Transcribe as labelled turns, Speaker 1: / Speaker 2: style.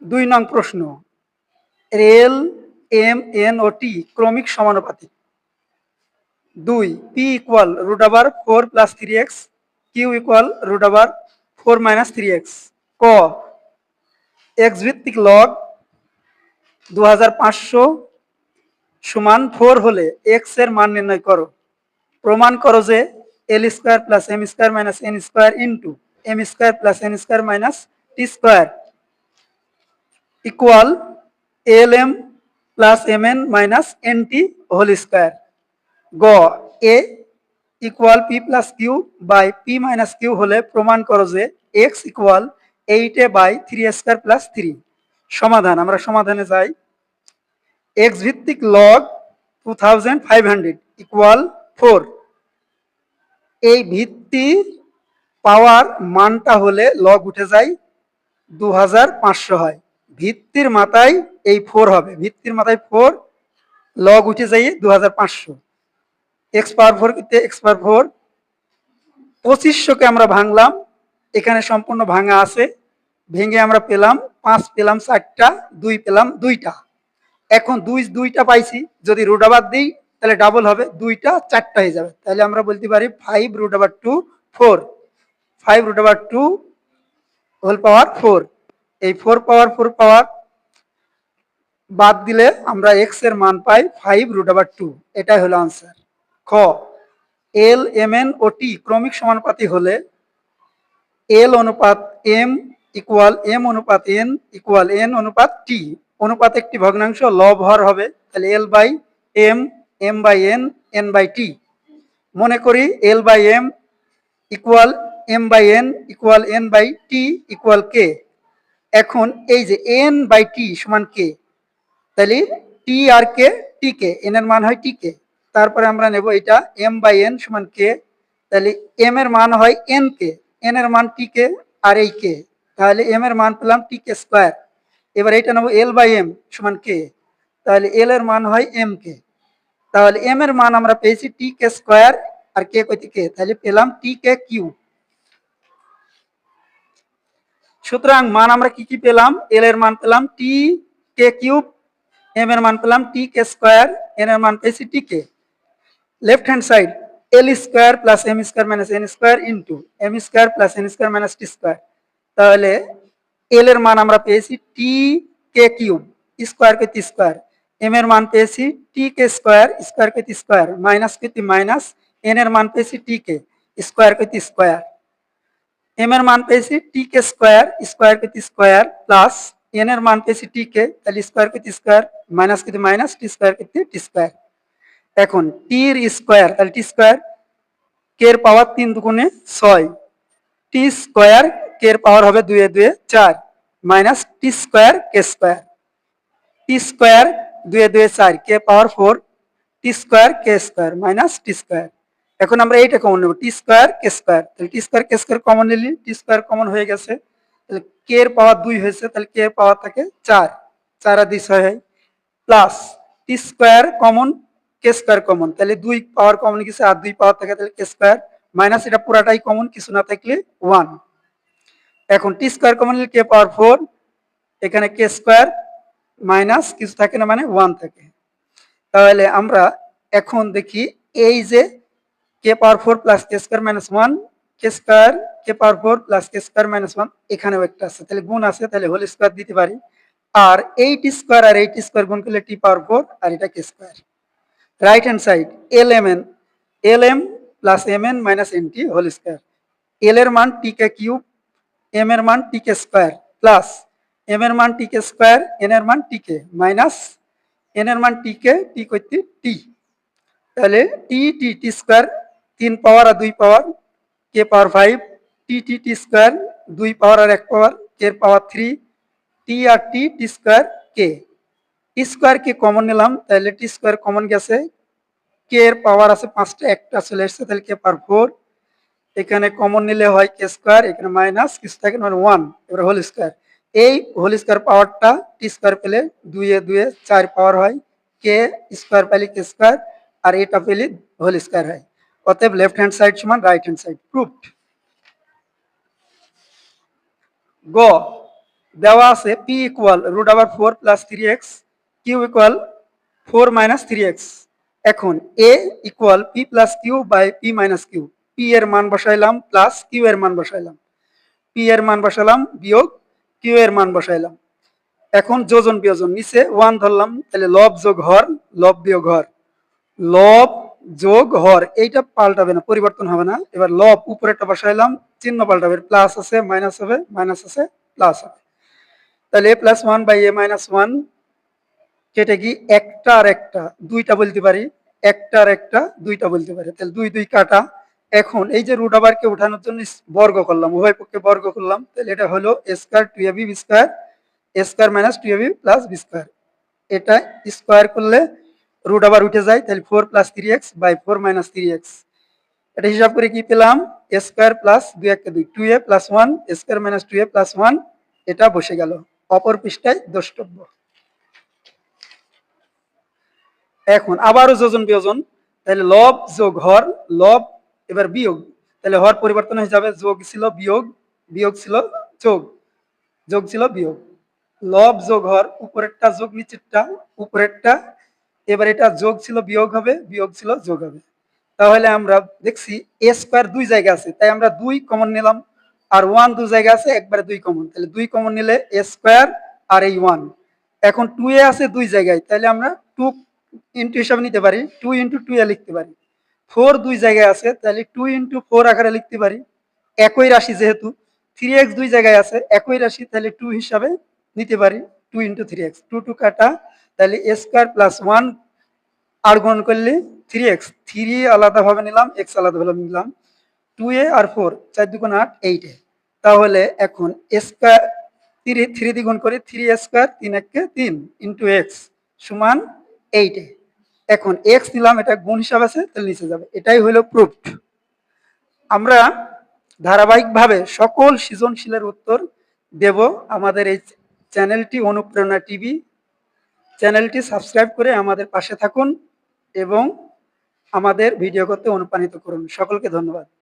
Speaker 1: 2 নং প্রশ্ন, এল, M, N O টি ক্রমিক সমানুপাতিক। 2 p equal √4 plus 3x, q equal √4 minus 3x। ক, এক্স ভিত্তিক লগ 2500 সমান 4 হলে এক্স এর মান নির্ণয় করো। প্রমাণ করো যে L square plus M square minus N square into M square plus N square minus T square equal L M plus M N minus N T whole square. গ, A equal P plus Q by P minus Q হলে প্রমাণ করো যে x equal 8a/3 plus 3। সমাধান, আমরা সমাধানে যাই। X ভিত্তিক লগ 2500 ইকুয়াল 4। এই ভিত্তি পাওয়ার মানটা হলে লগ উঠে যায় 2500 হয়। ভিত্তির মাথায় এই 4 হবে, ভিত্তির মাথায় 4, লগ উঠে যায় 2500। এক্স পাওয়ার 4 কে এক্স পাওয়ার 4, 2500কে আমরা ভাঙলাম, এখানে সম্পূর্ণ ভাঙা আছে, ভেঙে আমরা পেলাম 5 পেলাম 4টা, 2 পেলাম 2টা। এখন 2টা পাইছি, যদি √2 দিই তাহলে ডাবল হবে, 2টা 4টা হয়ে যাবে। তাহলে আমরা বলতে পারি 5√2 4, 5√2 হোল পাওয়ার 4। এই 4 পাওয়ার 4 পাওয়ার বাদ দিলে আমরা এক্স এর মান পাই 5√2। এটাই হলো আনসার। খ, এল, এম এন ও টি ক্রমিক সমানুপাতি হলে এল অনুপাত এম ইকুয়াল এম অনুপাত এন ইকুয়াল এন অনুপাত টি। অনুপাত একটি ভগ্নাংশ, লব হর হবে, তাহলে L by M, M by N, N by T. মনে করি L by M equal M by N equal N by T equal K. এখন এই যে এন বাই টি সমান কে, তাহলে টি আর কে, টি কে, এন এর মান হয় টি কে। তারপরে আমরা নেব এটা এম বাই এন সমান কে, তাহলে এম এর মান হয় এন কে, এন এর মান টি কে আর এই কে, তাহলে এম এর মান পেলাম টি কে স্কোয়ার। এবার এটা নেব এল বাই এম সমান কে, তাহলে এল এর মান হয় এম কে, তাহলে এম এর মান আমরা পেয়েছি টি কে স্কোয়ার আর কে কইতে কে, তাহলে পেলাম টি কে কিউ। সুতরাং মান আমরা কি কি পেলাম, এল এর মান পেলাম টি কে কিউব, এম এর মান পেলাম টি কে স্কোয়ার, এন এর মান পেয়েছি T K. Left hand side L square plus M square minus N square into M square plus N square minus T square. তাহলে এল এর মান আমরা পেয়েছি T K cube, square K T square, M এর মান পেয়েছি T K square, square K T square, minus K T minus, N এর মান পেয়েছি T K, square K T square, M এর মান পেয়েছি T K square, square K T square plus N এর মান পেয়েছি টি কে, তাহলে square K T square, minus K T minus, T square K T square. এখন টির স্কোয়ার, তাহলে টি স্কোয়ার, কে এর পাওয়ার 3 দুগুণে 6, টি স্কোয়ার কে এর পাওয়ার হবে 2 এ 2 4 মাইনাস টি স্কোয়ার কে স্কোয়ার, টি স্কোয়ার 2 এ 2 4 কে পাওয়ার 4, টি স্কোয়ার কে স্কোয়ার মাইনাস টি স্কোয়ার। এখন আমরা এইটা কমন নেব, টি স্কোয়ার কে স্কোয়ার, তাহলে টি স্কোয়ার কে স্কোয়ার কমন নিলি, টি স্কোয়ার কমন হয়ে গেছে, তাহলে কে এর পাওয়ার 2 হয়েছে, তাহলে কে এর পাওয়ার থাকে 4, 4 আর 2 6 হয়, প্লাস টি স্কোয়ার কমন, কে স্কোয়ার কমন, তাহলে 2 পাওয়ার কমন গেছে আর 2 পাওয়ার থাকে, তাহলে কে স্কোয়ার মাইনাস এটা পুরাটাই কমন, কিছু না থাকলে 1। এখন টি স্কোয়ার কমন নিলে কে পাওয়ার 4, এখানে কে স্কোয়ার মাইনাস কিছু থাকে না মানে 1 থাকে। তাহলে আমরা এখন দেখি এই যে কে পাওয়ার 4 প্লাস কে স্কোয়ার মাইনাস 1, কে স্কোয়ার কে পাওয়ার 4 প্লাস কে স্কোয়ার মাইনাস 1, এখানেও একটা আছে, তাহলে গুণ আছে, তাহলে হোল স্কোয়ার দিতে পারি। আর 8 স্কোয়ার আর 8 স্কোয়ার গুণ করলে টি পাওয়ার 4 আর এটা K square. Right hand side L M N, L M plus M N minus N T whole square. L এর মান টি কে কিউব, এম এর মান T K square plus M এর মান টি কে স্কোয়ার, এন এর মান T কে minus N এর মান টি কে, টি করতে টি, তাহলে টি টি টি স্কোয়ার 3 পাওয়ার আর 2 পাওয়ার, কে পাওয়ার 5, টি টি টি স্কোয়ার 2 পাওয়ার আর 1 পাওয়ার, কে এর পাওয়ার 3, টি আর টি টি স্কোয়ার কে, টি স্কোয়ার কে কমন নিলাম, তাহলে টি স্কোয়ার কমন গেছে, কে এর পাওয়ার আছে 5টা, একটা চলে এসেছে, তাহলে কে পাওয়ার 4, এখানে কমন নিলে হয় কে স্কোয়ার, এখানে মাইনাস কিছু থাকে মানে 1, এবার হোল স্কোয়ার। এই হোল স্কোয়ার পাওয়ারটা টি স্কোয়ার পেলে 2 এ 2 4 পাওয়ার হয়, কে স্কোয়ার পেলে কে স্কোয়ার আর এটা পেলে হোল স্কোয়ার হয়। অতএব লেফট হ্যান্ড সাইড সমান রাইট হ্যান্ড সাইড, প্রুভড। গ, দেওয়া আছে p equal root over 4 plus 3x, q equal 4 minus 3x। এখন a equal p plus q by p minus q, p এর মান বসাইলাম প্লাস q এর মান বসাইলাম, p এর মান বসালাম বিয়োগ q এর মান বসাইলাম। এখন যোজন বিয়োজন, নিচে 1 ধরলাম, তাহলে লব যোগ হর, লব বিয়োগ হর, লব যোগ হর, এইটা পাল্টাবে না, পরিবর্তন হবে না। এবার লব উপরেরটা বসাইলাম, চিহ্ন পাল্টাবে, প্লাস আছে মাইনাস হবে, মাইনাস আছে প্লাস হবে। তাহলে a plus 1 by a minus 1 কেটে কি একটা আর একটা দুইটা বলতে পারি, একটা আর একটা দুইটা বলতে পারি, তাহলে দুই দুই কাটা। এখন এই যে রুট ওভারকে উঠানোর জন্য বর্গ করলাম, উভয় পক্ষে বর্গ করলাম, তাহলে এটা হলো a square 2ab b square, a square minus 2ab plus b square. এটা স্কয়ার করলে রুট ওভার উঠে যায়, তাহলে 4 plus 3x by 4 minus 3x। এটা হিসাব করে কি পেলাম, a স্কয়ার প্লাস 2 একটা 2, 2a plus 1 a square minus 2a plus 1, এটা বসে গেল অপর পৃষ্ঠায় দ্রষ্টব্য। এখন আবারও যোজন বিয়োজন, তাহলে লব যোগ হর, লব এবার বিয়োগ, তাহলে হর পরিবর্তন হয়ে যাবে, যোগ ছিল বিয়োগ, বিয়োগ ছিল যোগ, যোগ ছিল বিয়োগ, লব যোগ হর, উপরেরটা যোগ নিচেরটা, উপরেরটা, এবার এটা যোগ ছিল বিয়োগ হবে, বিয়োগ ছিল যোগ হবে। তাহলে আমরা দেখছি এ স্কয়ার দুই জায়গা আছে, তাই আমরা 2 কমন নিলাম, আর 1 দুই জায়গা আছে, একবারে 2 কমন, তাহলে 2 কমন নিলে এ স্কয়ার আর এই 1। এখন 2a আছে দুই জায়গায়, তাহলে আমরা 2 ইনটু হিসাবে নিতে পারি, 2 ইনটু 2a লিখতে পারি। 4 দুই জায়গায় আছে, তাহলে 2 ইনটু 4 আকারে লিখতে পারি, একই রাশি যেহেতু। 3x দুই জায়গায় আছে, একই রাশি, তাহলে 2 হিসাবে নিতে পারি, 2 ইনটু 3x, 2 2 কাটা, তাহলে a স্কয়ার প্লাস 1 আর গুণ করলে 3x, 3 আলাদাভাবে নিলাম, x আলাদাভাবে নিলাম, 2a আর 4, 4 2 8, 8। তাহলে এখন স্কয়ার 3 দ্বিগুণ করে 3 স্কয়ার, 3 1 3 ইনটু x সমান 8। এখন x নিলাম, এটা গুণ হিসাব আছে, তাহলে নিচে যাবে। এটাই হলো প্রুফড। আমরা ধারাবাহিকভাবে সকল সৃজনশীলের উত্তর দেব। আমাদের এই চ্যানেলটি অনুপ্রেরণা টিভি, চ্যানেলটি সাবস্ক্রাইব করে আমাদের পাশে থাকুন এবং আমাদের ভিডিও করতে অনুপ্রাণিত করুন। সকলকে ধন্যবাদ।